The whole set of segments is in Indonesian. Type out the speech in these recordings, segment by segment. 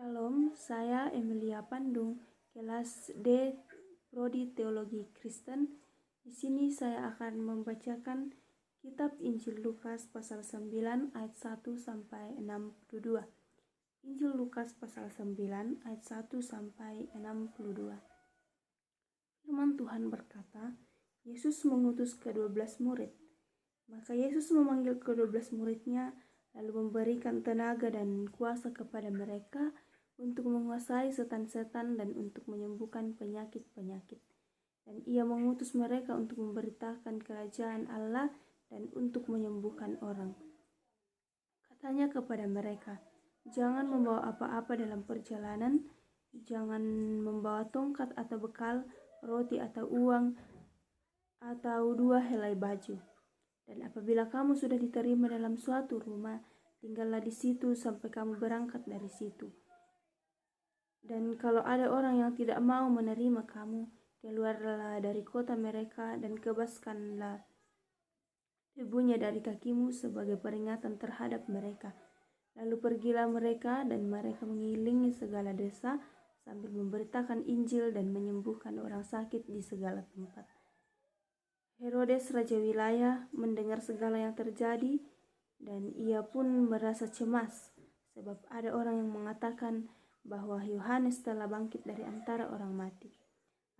Shalom, saya Emilia Pandung, kelas D Prodi Teologi Kristen. Di sini saya akan membacakan Kitab Injil Lukas pasal 9 ayat 1 sampai 62. Injil Lukas pasal 9 ayat 1 sampai 62. Firman Tuhan berkata, Yesus mengutus ke-12 murid. Maka Yesus memanggil ke-12 muridnya, lalu memberikan tenaga dan kuasa kepada mereka untuk menguasai setan-setan dan untuk menyembuhkan penyakit-penyakit. Dan ia mengutus mereka untuk memberitakan kerajaan Allah dan untuk menyembuhkan orang. Katanya kepada mereka, jangan membawa apa-apa dalam perjalanan, jangan membawa tongkat atau bekal, roti atau uang, atau 2 helai baju. Dan apabila kamu sudah diterima dalam suatu rumah, tinggallah di situ sampai kamu berangkat dari situ. Dan kalau ada orang yang tidak mau menerima kamu, keluarlah dari kota mereka dan kebaskanlah debunya dari kakimu sebagai peringatan terhadap mereka. Lalu pergilah mereka dan mereka mengelilingi segala desa sambil memberitakan Injil dan menyembuhkan orang sakit di segala tempat. Herodes raja wilayah mendengar segala yang terjadi dan ia pun merasa cemas sebab ada orang yang mengatakan bahwa Yohanes telah bangkit dari antara orang mati.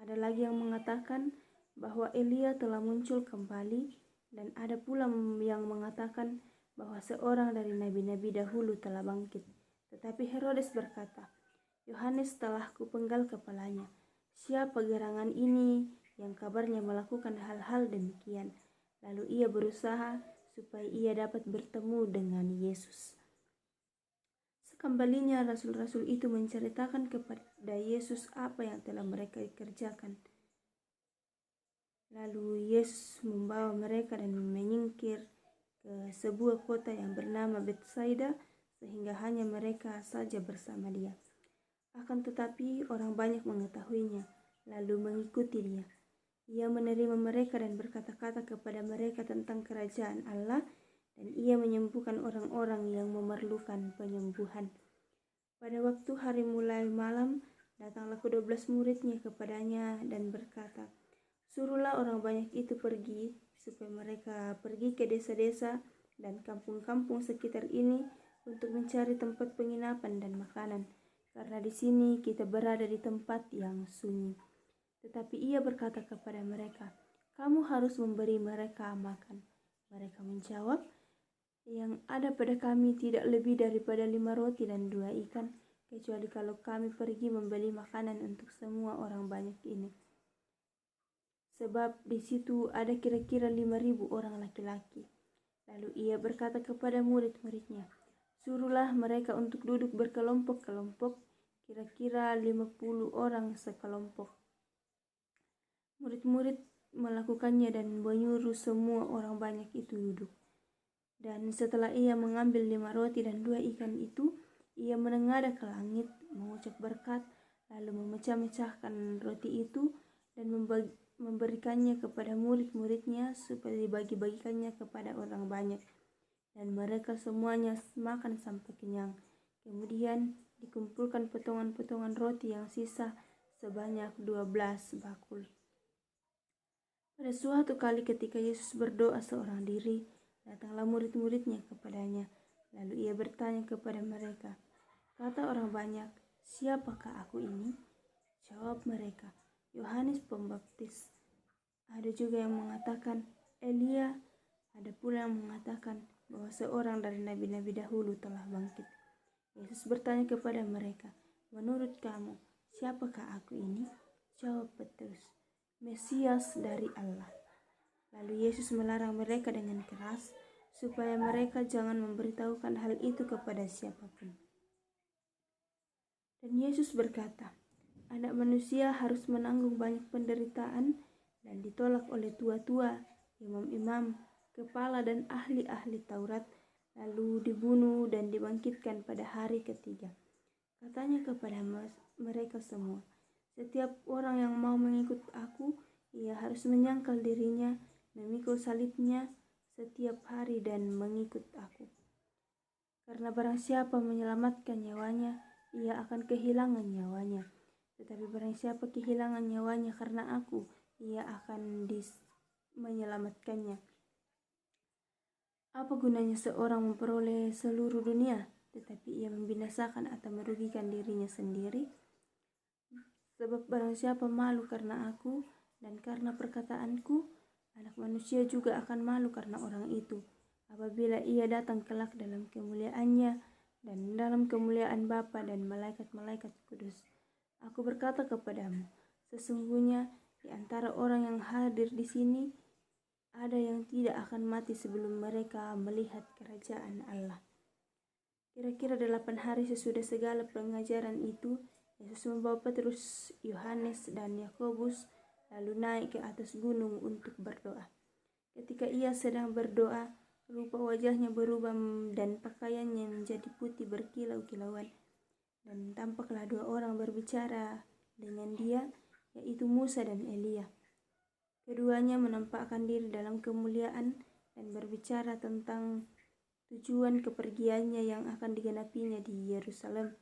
Ada lagi yang mengatakan bahwa Elia telah muncul kembali dan ada pula yang mengatakan bahwa seorang dari nabi-nabi dahulu telah bangkit. Tetapi Herodes berkata, Yohanes telah kupenggal kepalanya. Siapa gerangan ini yang kabarnya melakukan hal-hal demikian? Lalu ia berusaha supaya ia dapat bertemu dengan Yesus. Sekembalinya rasul-rasul itu menceritakan kepada Yesus apa yang telah mereka kerjakan. Lalu Yesus membawa mereka dan menyingkir ke sebuah kota yang bernama Betsaida, sehingga hanya mereka saja bersama dia. Akan tetapi orang banyak mengetahuinya, lalu mengikuti dia. Ia menerima mereka dan berkata-kata kepada mereka tentang kerajaan Allah, dan ia menyembuhkan orang-orang yang memerlukan penyembuhan. Pada waktu hari mulai malam, datanglah ke-12 muridnya kepadanya dan berkata, suruhlah orang banyak itu pergi, supaya mereka pergi ke desa-desa dan kampung-kampung sekitar ini untuk mencari tempat penginapan dan makanan, karena di sini kita berada di tempat yang sunyi. Tetapi ia berkata kepada mereka, kamu harus memberi mereka makan. Mereka menjawab, yang ada pada kami tidak lebih daripada 5 roti dan 2 ikan, kecuali kalau kami pergi membeli makanan untuk semua orang banyak ini. Sebab di situ ada kira-kira 5.000 orang laki-laki. Lalu ia berkata kepada murid-muridnya, suruhlah mereka untuk duduk berkelompok-kelompok, kira-kira 50 orang sekelompok. Murid-murid melakukannya dan menyuruh semua orang banyak itu duduk. Dan setelah ia mengambil 5 roti dan 2 ikan itu, ia menengadah ke langit, mengucap berkat, lalu memecah-mecahkan roti itu dan memberikannya kepada murid-muridnya supaya dibagi-bagikannya kepada orang banyak. Dan mereka semuanya makan sampai kenyang. Kemudian dikumpulkan potongan-potongan roti yang sisa sebanyak 12 bakul. Pada suatu kali ketika Yesus berdoa seorang diri, datanglah murid-muridnya kepadanya. Lalu ia bertanya kepada mereka, kata orang banyak, siapakah aku ini? Jawab mereka, Yohanes Pembaptis. Ada juga yang mengatakan Elia, ada pula yang mengatakan bahwa seorang dari nabi-nabi dahulu telah bangkit. Yesus bertanya kepada mereka, menurut kamu, siapakah aku ini? Jawab Petrus, Mesias dari Allah. Lalu Yesus melarang mereka dengan keras supaya mereka jangan memberitahukan hal itu kepada siapapun. Dan Yesus berkata, Anak manusia harus menanggung banyak penderitaan dan ditolak oleh tua-tua, imam-imam, kepala dan ahli-ahli Taurat, lalu dibunuh dan dibangkitkan pada hari ketiga. Katanya kepada mereka semua, setiap orang yang mau mengikut aku, ia harus menyangkal dirinya, memikul salibnya setiap hari dan mengikut aku. Karena barang siapa menyelamatkan nyawanya, ia akan kehilangan nyawanya. Tetapi barang siapa kehilangan nyawanya karena aku, ia akan menyelamatkannya. Apa gunanya seorang memperoleh seluruh dunia, tetapi ia membinasakan atau merugikan dirinya sendiri? Sebab barang siapa malu karena aku dan karena perkataanku, Anak Manusia juga akan malu karena orang itu, apabila ia datang kelak dalam kemuliaannya dan dalam kemuliaan Bapa dan malaikat-malaikat kudus. Aku berkata kepadamu, sesungguhnya di antara orang yang hadir di sini, ada yang tidak akan mati sebelum mereka melihat kerajaan Allah. Kira-kira 8 hari sesudah segala pengajaran itu, Yesus membawa Petrus, Yohanes, dan Yakobus lalu naik ke atas gunung untuk berdoa. Ketika ia sedang berdoa, rupa wajahnya berubah dan pakaiannya menjadi putih berkilau-kilauan. Dan tampaklah 2 orang berbicara dengan dia, yaitu Musa dan Elia. Keduanya menampakkan diri dalam kemuliaan dan berbicara tentang tujuan kepergiannya yang akan digenapinya di Yerusalem.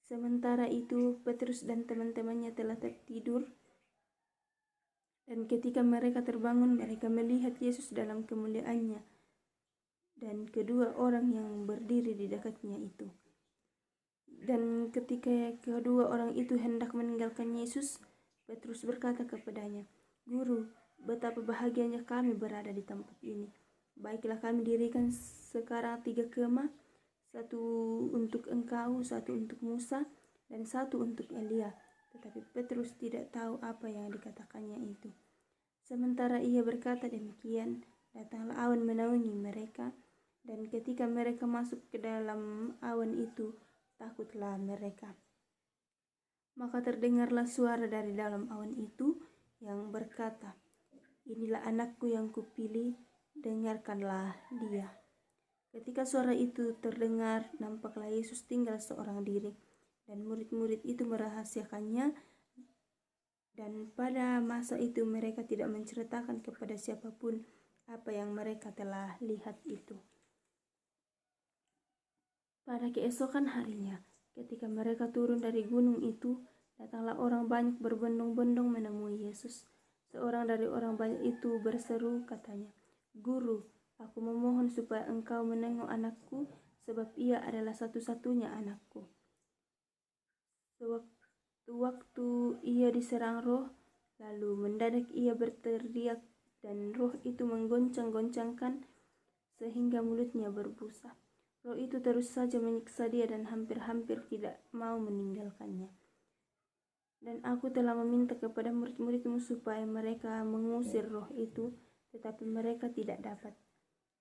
Sementara itu, Petrus dan teman-temannya telah tertidur, dan ketika mereka terbangun, mereka melihat Yesus dalam kemuliaannya dan kedua orang yang berdiri di dekatnya itu. Dan ketika kedua orang itu hendak meninggalkan Yesus, Petrus berkata kepadanya, "Guru, betapa bahagianya kami berada di tempat ini. Baiklah kami dirikan sekarang 3 kemah, satu untuk engkau, satu untuk Musa, dan satu untuk Elia." Tetapi Petrus tidak tahu apa yang dikatakannya itu. Sementara ia berkata demikian, datanglah awan menaungi mereka, dan ketika mereka masuk ke dalam awan itu, takutlah mereka. Maka terdengarlah suara dari dalam awan itu yang berkata, "Inilah anakku yang kupilih, dengarkanlah dia." Ketika suara itu terdengar, nampaklah Yesus tinggal seorang diri, dan murid-murid itu merahasiakannya, dan pada masa itu mereka tidak menceritakan kepada siapapun apa yang mereka telah lihat itu. Pada keesokan harinya, ketika mereka turun dari gunung itu, datanglah orang banyak berbondong-bondong menemui Yesus. Seorang dari orang banyak itu berseru, katanya, "Guru, aku memohon supaya engkau menengok anakku, sebab ia adalah satu-satunya anakku. Sewaktu-waktu ia diserang roh, lalu mendadak ia berteriak, dan roh itu menggoncang-goncangkan sehingga mulutnya berbusa. Roh itu terus saja menyiksa dia dan hampir-hampir tidak mau meninggalkannya. Dan aku telah meminta kepada murid-muridmu supaya mereka mengusir roh itu, tetapi mereka tidak dapat."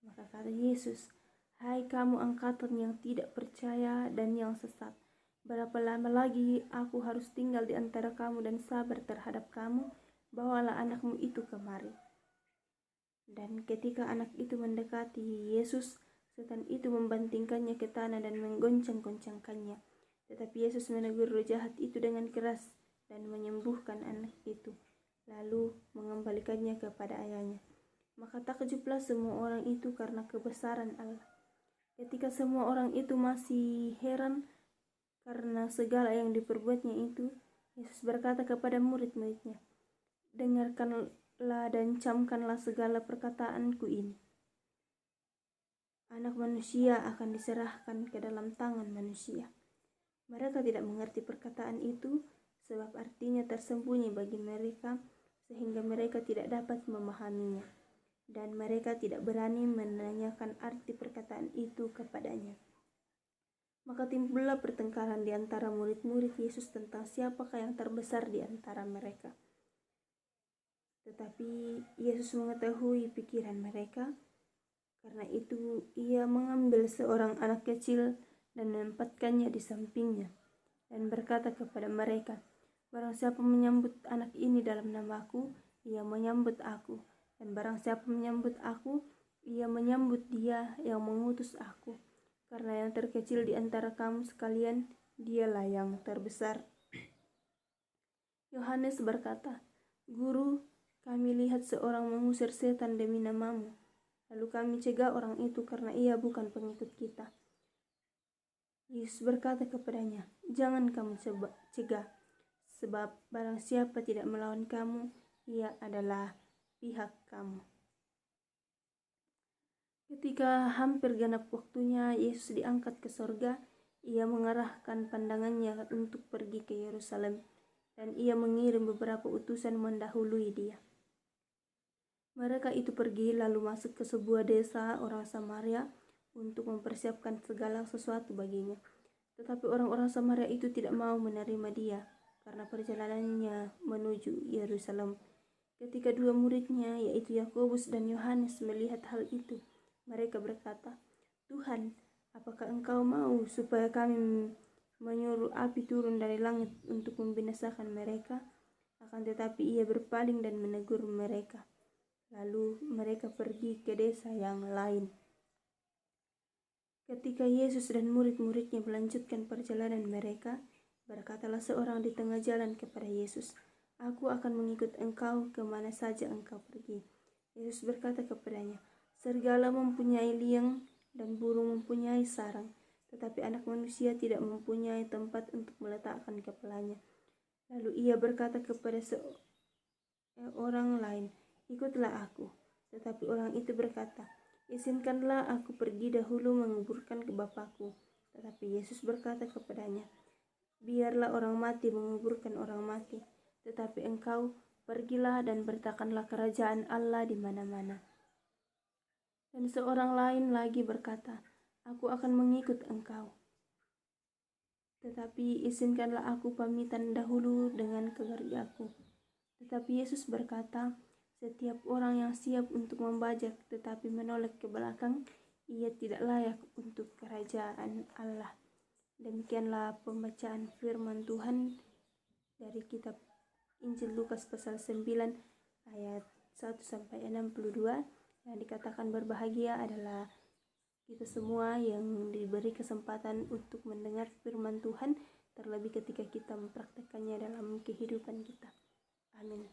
Maka kata Yesus, "Hai kamu angkatan yang tidak percaya dan yang sesat, berapa lama lagi aku harus tinggal di antara kamu dan sabar terhadap kamu? Bawalah anakmu itu kemari." Dan ketika anak itu mendekati Yesus, setan itu membantingkannya ke tanah dan menggoncang-goncangkannya. Tetapi Yesus menegur roh jahat itu dengan keras dan menyembuhkan anak itu, lalu mengembalikannya kepada ayahnya. Maka takjublah semua orang itu karena kebesaran Allah. Ketika semua orang itu masih heran karena segala yang diperbuatnya itu, Yesus berkata kepada murid-muridnya, "Dengarkanlah dan camkanlah segala perkataanku ini. Anak Manusia akan diserahkan ke dalam tangan manusia." Mereka tidak mengerti perkataan itu, sebab artinya tersembunyi bagi mereka, sehingga mereka tidak dapat memahaminya, dan mereka tidak berani menanyakan arti perkataan itu kepadanya. Maka timbullah pertengkaran di antara murid-murid Yesus tentang siapakah yang terbesar di antara mereka. Tetapi Yesus mengetahui pikiran mereka, karena itu ia mengambil seorang anak kecil dan menempatkannya di sampingnya, dan berkata kepada mereka, "Barang siapa menyambut anak ini dalam namaku, ia menyambut aku. Dan barang siapa menyambut aku, ia menyambut dia yang mengutus aku. Karena yang terkecil di antara kamu sekalian, dialah yang terbesar." Yohanes berkata, "Guru, kami lihat seorang mengusir setan demi namamu. Lalu kami cegah orang itu karena ia bukan pengikut kita." Yesus berkata kepadanya, "Jangan kamu cegah, sebab barang siapa tidak melawan kamu, ia adalah pihak kamu." Ketika hampir genap waktunya Yesus diangkat ke sorga, ia mengarahkan pandangannya untuk pergi ke Yerusalem, dan ia mengirim beberapa utusan mendahului dia. Mereka itu pergi lalu masuk ke sebuah desa orang Samaria untuk mempersiapkan segala sesuatu baginya. Tetapi orang-orang Samaria itu tidak mau menerima dia karena perjalanannya menuju Yerusalem. Ketika dua muridnya, yaitu Yakobus dan Yohanes, melihat hal itu, mereka berkata, "Tuhan, apakah Engkau mau supaya kami menyuruh api turun dari langit untuk membinasakan mereka?" Akan tetapi ia berpaling dan menegur mereka. Lalu mereka pergi ke desa yang lain. Ketika Yesus dan murid-muridnya melanjutkan perjalanan mereka, berkatalah seorang di tengah jalan kepada Yesus, "Aku akan mengikut Engkau kemana saja Engkau pergi." Yesus berkata kepadanya, "Serigala mempunyai liang dan burung mempunyai sarang, tetapi Anak Manusia tidak mempunyai tempat untuk meletakkan kepalanya." Lalu ia berkata kepada seorang lain, "Ikutlah aku." Tetapi orang itu berkata, "Izinkanlah aku pergi dahulu menguburkan ke Bapakku." Tetapi Yesus berkata kepadanya, "Biarlah orang mati menguburkan orang mati, tetapi engkau pergilah dan beritakanlah kerajaan Allah di mana-mana." Dan seorang lain lagi berkata, "Aku akan mengikut engkau, tetapi izinkanlah aku pamitan dahulu dengan keluargaku." Tetapi Yesus berkata, "Setiap orang yang siap untuk membajak tetapi menoleh ke belakang, ia tidak layak untuk kerajaan Allah." Demikianlah pembacaan firman Tuhan dari kitab Injil Lukas pasal 9 ayat 1-62, yang dikatakan berbahagia adalah kita semua yang diberi kesempatan untuk mendengar firman Tuhan, terlebih ketika kita mempraktikkannya dalam kehidupan kita. Amin.